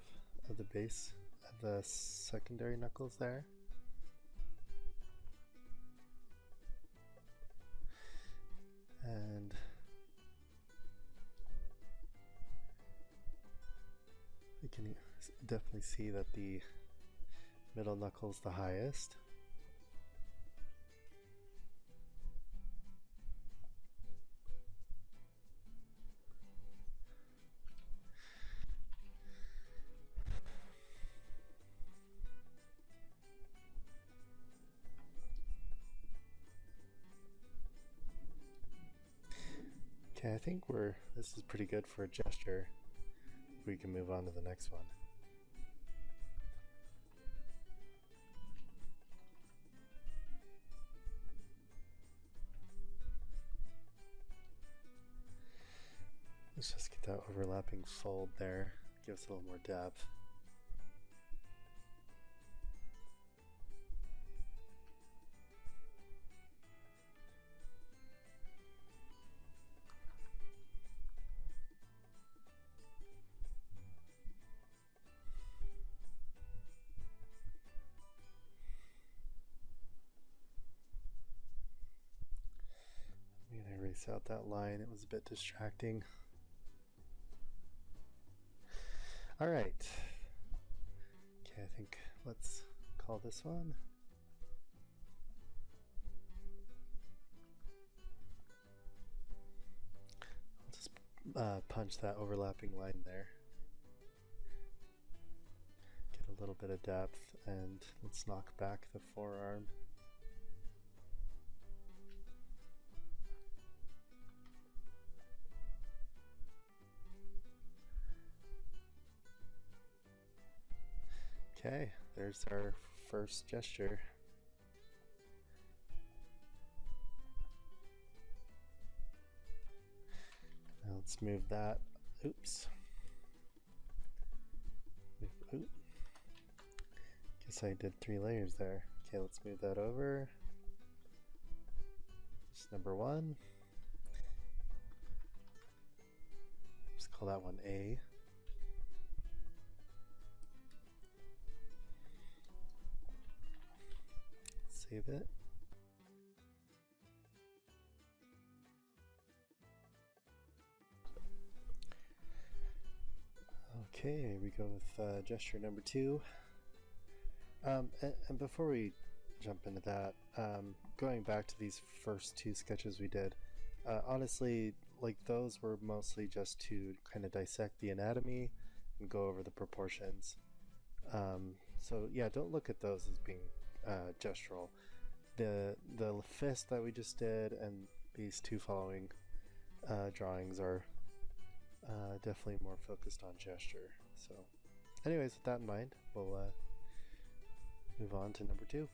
Speaker 1: of the base of the secondary knuckles there. And you can definitely see that the middle knuckle is the highest. Okay, I think this is pretty good for a gesture. We can move on to the next one. Let's just get that overlapping fold there. Give us a little more depth. I'm going to erase out that line. It was a bit distracting. All right. Okay, I think let's call this one. I'll just punch that overlapping line there. Get a little bit of depth, and let's knock back the forearm. Okay, there's our first gesture. Now let's move that. Oops. Oop. Guess I did 3 layers there. Okay, let's move that over. This is number 1. Let's call that one A. Save it. Okay, we go with gesture number 2. And before we jump into that, going back to these first 2 sketches we did, honestly, like those were mostly just to kind of dissect the anatomy and go over the proportions. So yeah, don't look at those as being gestural. The fist that we just did and these 2 following drawings are definitely more focused on gesture. So anyways, with that in mind, we'll move on to number 2.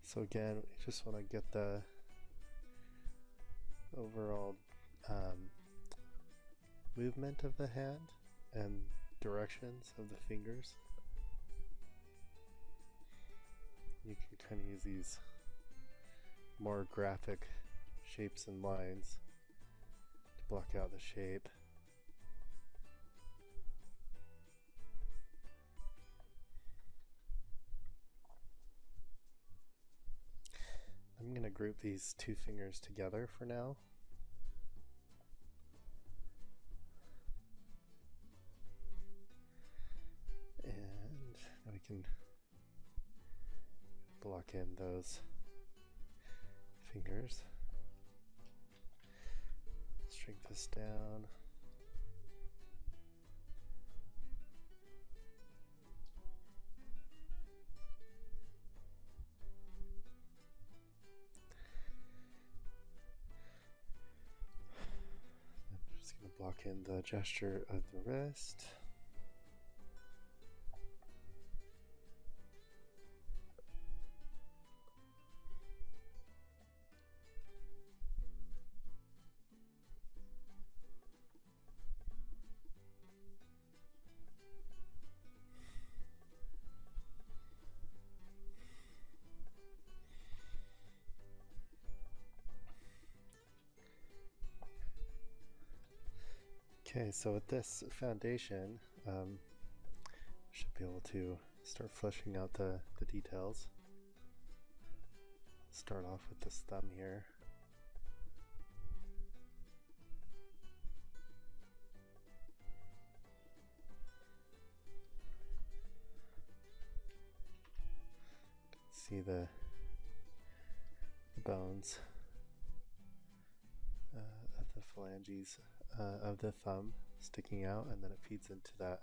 Speaker 1: So again, we just want to get the overall movement of the hand and directions of the fingers. You can kind of use these more graphic shapes and lines to block out the shape. I'm going to group these 2 fingers together for now. And now we can block in those fingers. Shrink this down. I'm just going to block in the gesture of the wrist. Okay, so with this foundation, should be able to start fleshing out the details. Start off with this thumb here. See the bones of the phalanges of the thumb sticking out, and then it feeds into that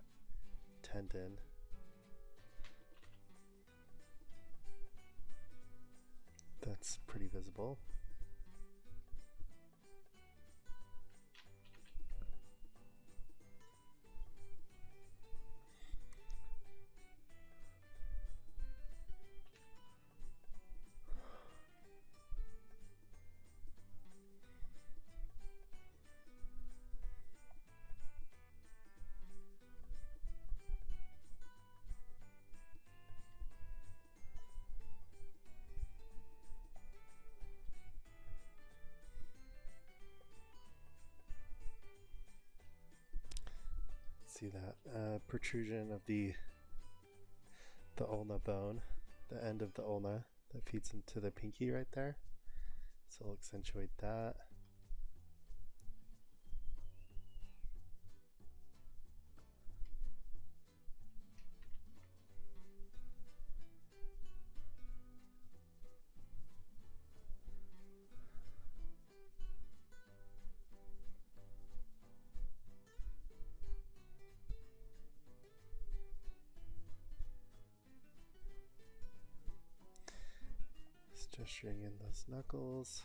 Speaker 1: tendon. That's pretty visible. See that protrusion of the ulna bone, the end of the ulna that feeds into the pinky right there. So I'll accentuate that. Gesturing in those knuckles.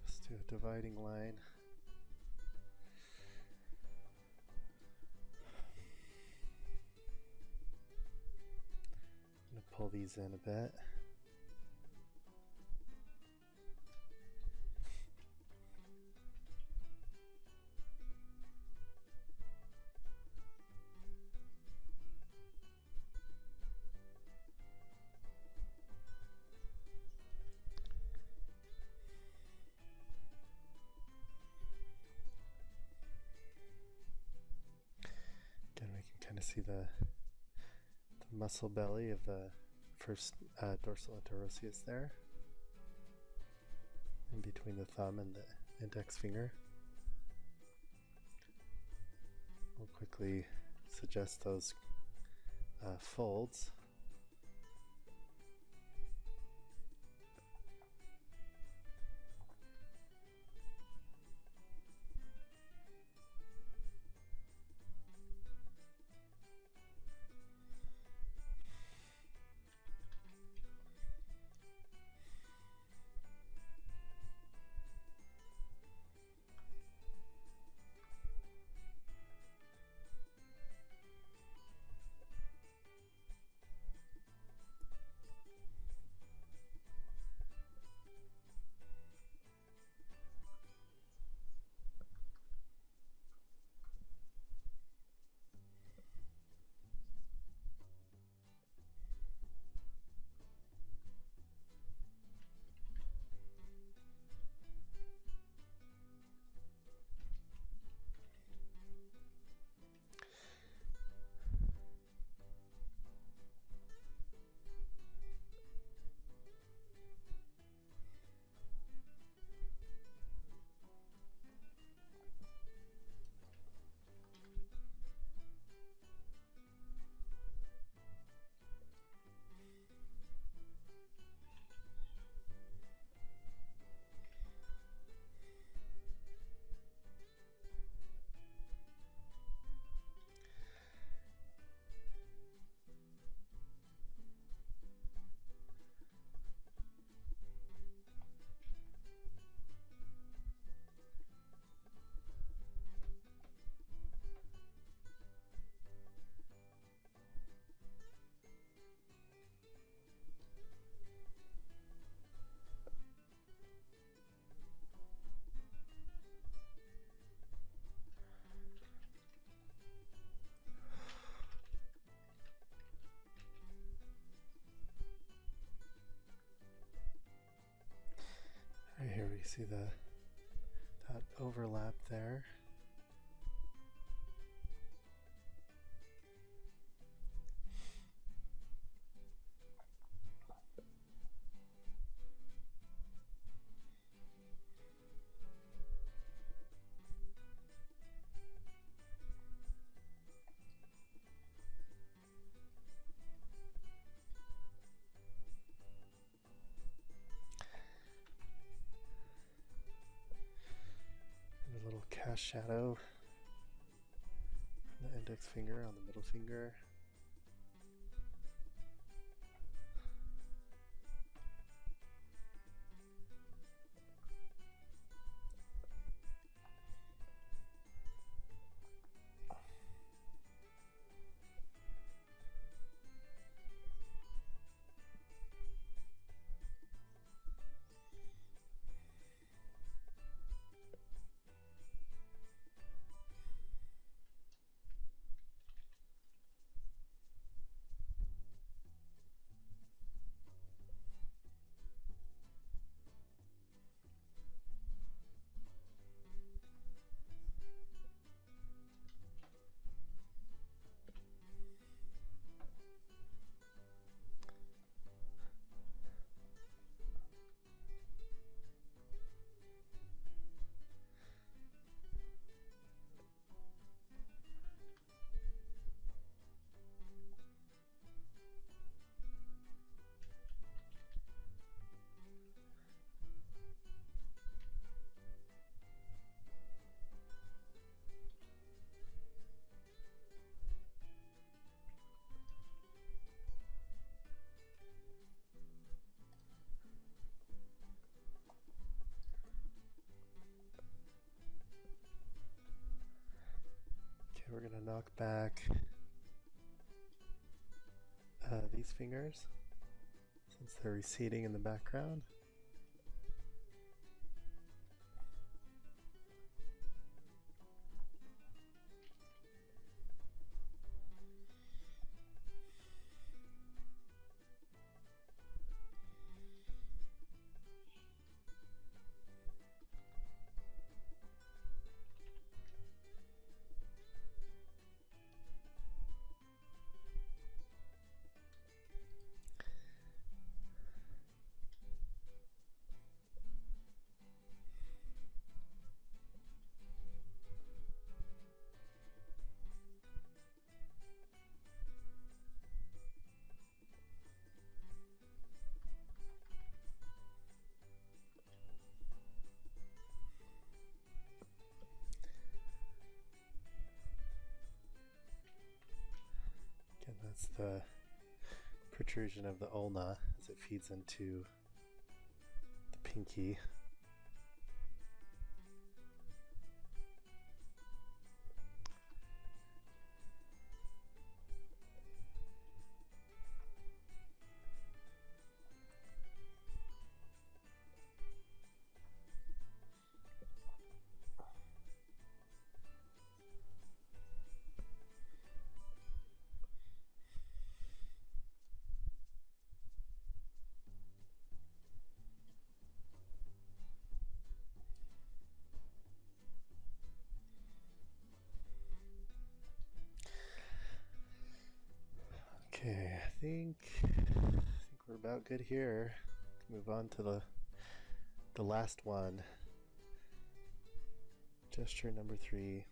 Speaker 1: Just do a dividing line. I'm going to pull these in a bit. Again, we can kind of see the muscle belly of the first dorsal interosseous there, in between the thumb and the index finger. We'll quickly suggest those folds. Right here we see that overlap there. A little cast shadow from the index finger on the middle finger. we're going to knock back these fingers since they're receding in the background. Again, that's the protrusion of the ulna as it feeds into the pinky. Okay, I think we're about good here. Move on to the last one. Gesture number 3.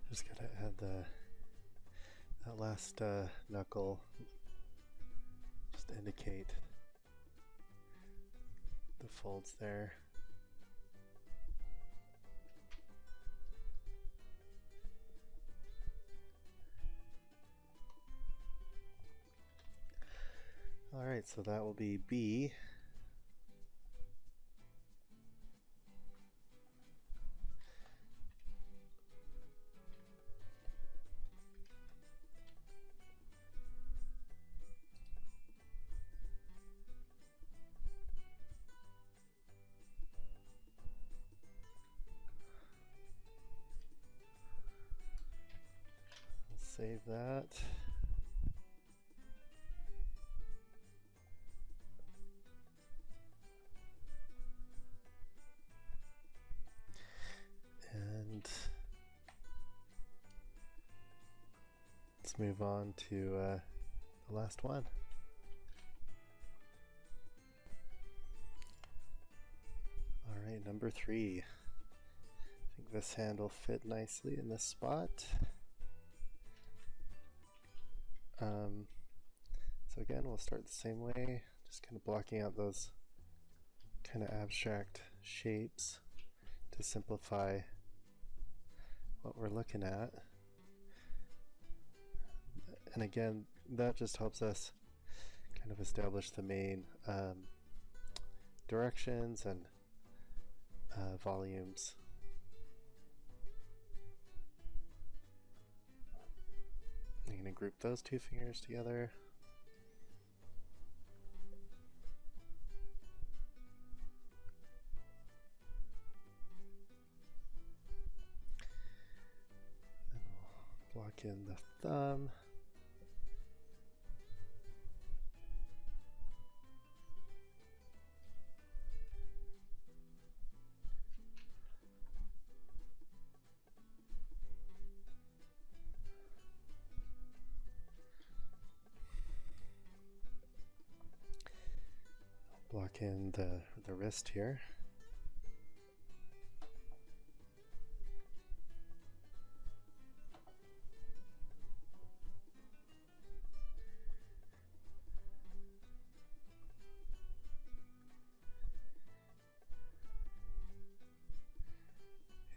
Speaker 1: Just gotta add that last knuckle, just to indicate the folds there. All right, so that will be B. Save that. And let's move on to the last one. All right, number 3. I think this hand will fit nicely in this spot. So again, we'll start the same way, just kind of blocking out those kind of abstract shapes to simplify what we're looking at. And again, that just helps us kind of establish the main directions and volumes. I'm going to group those 2 fingers together. And we'll block in the thumb. Block in the wrist here.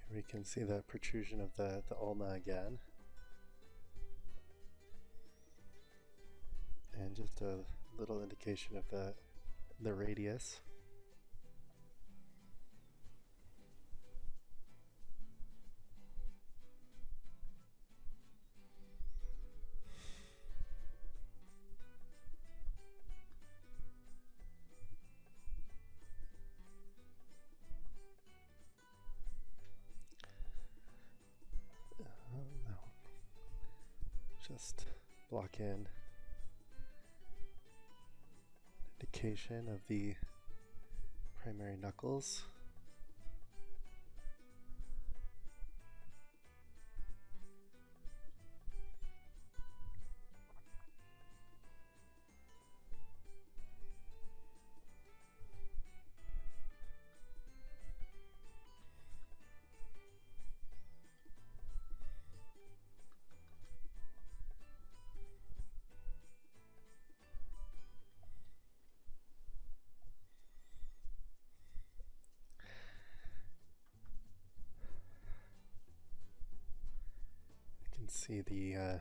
Speaker 1: Here we can see the protrusion of the ulna again. And just a little indication of the radius. No. Just block in indication of the primary knuckles. See those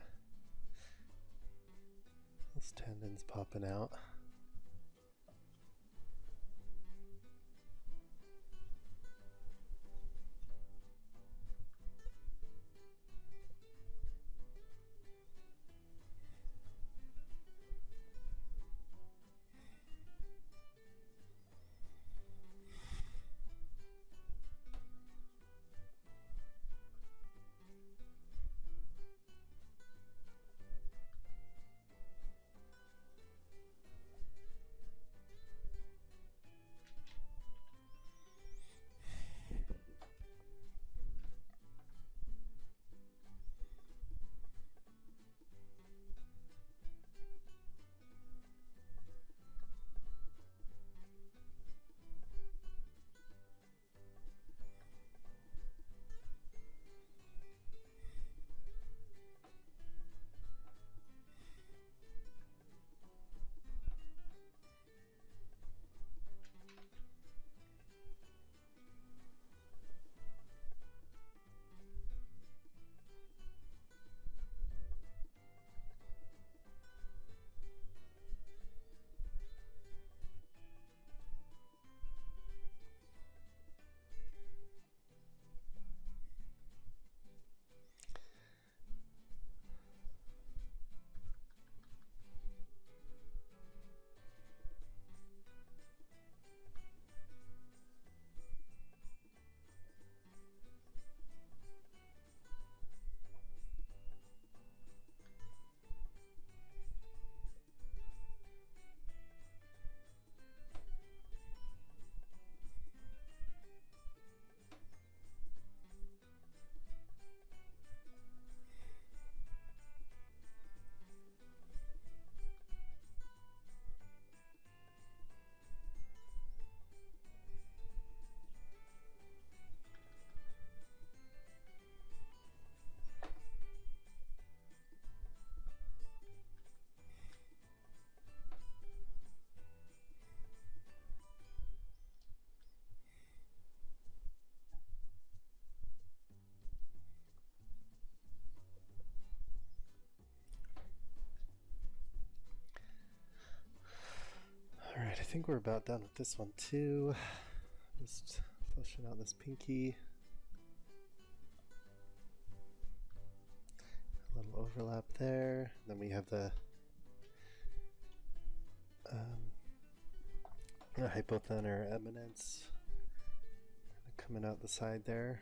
Speaker 1: tendons popping out. Alright, I think we're about done with this one too. Just flushing out this pinky. A little overlap there. Then we have the hypothenar eminence coming out the side there.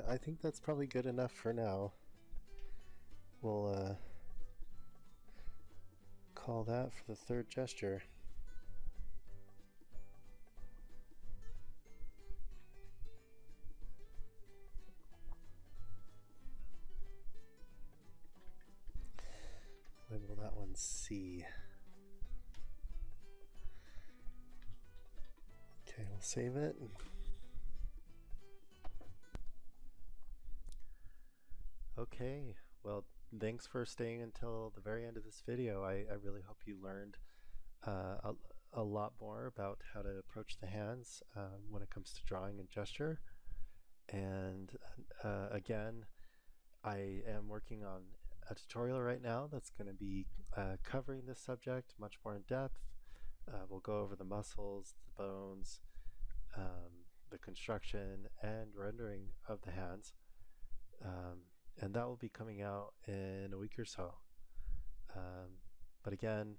Speaker 1: I think that's probably good enough for now. We'll call that for the third gesture. Label that one C. Okay, we'll save it. Okay, well, thanks for staying until the very end of this video. I really hope you learned a lot more about how to approach the hands when it comes to drawing and gesture. And again, I am working on a tutorial right now that's going to be covering this subject much more in depth. We'll go over the muscles, the bones, the construction, and rendering of the hands. And that will be coming out in a week or so. But again,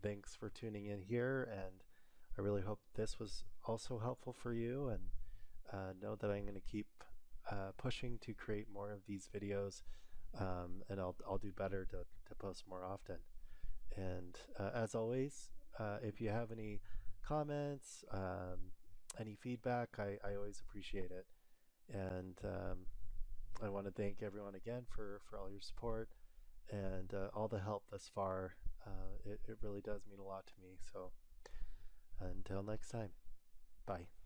Speaker 1: thanks for tuning in here, and I really hope this was also helpful for you, and know that I'm going to keep pushing to create more of these videos, and I'll do better to post more often. And as always, if you have any comments, any feedback, I always appreciate it. And I want to thank everyone again for all your support and all the help thus far. It really does mean a lot to me. So until next time, bye.